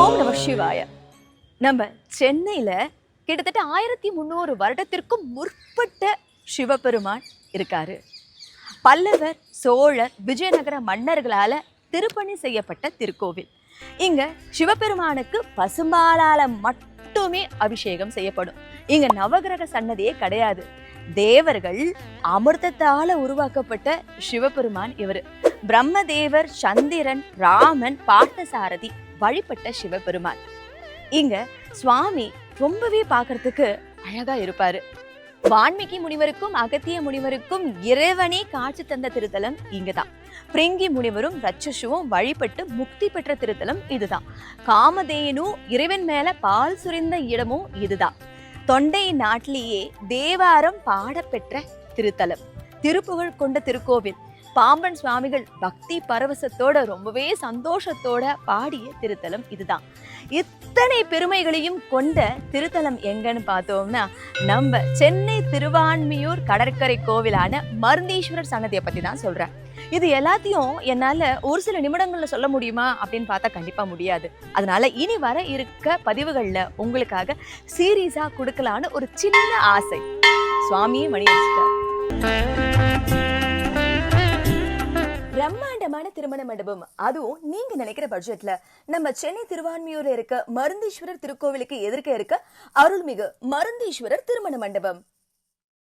ஓம் நம சிவாய. நம்ம சென்னையில கிட்டத்தட்ட 1300 வருடத்திற்கும் முற்பட்ட சிவபெருமான் இருக்காரு. பல்லவர், சோழர், விஜயநகர மன்னர்களால திருப்பணி செய்யப்பட்ட திருக்கோவில். இங்க சிவபெருமானுக்கு பசும்பாலால மட்டுமே அபிஷேகம் செய்யப்படும். இங்க நவகிரக சன்னதியே கிடையாது. தேவர்கள் அமிர்தத்தால உருவாக்கப்பட்ட சிவபெருமான் இவரு. பிரம்மதேவர், சந்திரன், ராமன், பார்த்தசாரதி வழிபட்ட சிவபெருமான். இங்க சுவாமி ரொம்பவே பார்க்கறதுக்கு அழகா இருப்பாரு. வான்மீகி முனிவருக்கும் அகத்திய முனிவருக்கும் இறைவனே காட்சி தந்த திருத்தலம் இங்கதான். பிரிங்கி முனிவரும் ரட்சசுவும் வழிபட்டு முக்தி பெற்ற திருத்தலம் இதுதான். காமதேனு இறைவன் மேல பால் சுரிந்த இடமும் இதுதான். தொண்டை நாட்டிலேயே தேவாரம் பாடப்பெற்ற திருத்தலம், திருப்புகழ் கொண்ட திருக்கோவில். பாம்பன் சுவாமிகள் பக்தி பரவசத்தோட ரொம்பவே சந்தோஷத்தோட பாடிய திருத்தலம் இதுதான். இத்தனை பெருமைகளையும் கொண்ட திருத்தலம் எங்கன்னு பார்த்தோம்னா நம்ம சென்னை திருவான்மியூர் கடற்கரை கோவிலான மருந்தீஸ்வரர் சன்னதியை பத்தி தான் சொல்றேன். இது எல்லாத்தையும் என்னால ஒரு சில நிமிடங்கள்ல சொல்ல முடியுமா அப்படின்னு பார்த்தா கண்டிப்பா முடியாது. அதனால இனி வர இருக்க பதிவுகள்ல உங்களுக்காக சீரீஸா கொடுக்கலான்னு ஒரு சின்ன ஆசை. சுவாமியே மணி அடிச்சிட்டார். பிரம்மாண்டமான திருமண மண்டபம், அதுவும் நீங்க நினைக்கிற பட்ஜெட்ல நம்ம சென்னை திருவான்மியூர்ல இருக்க மருந்தீஸ்வரர் திருக்கோவிலுக்கு எதிர்க்க இருக்க அருள்மிகு மருந்தீஸ்வரர் திருமண மண்டபம்.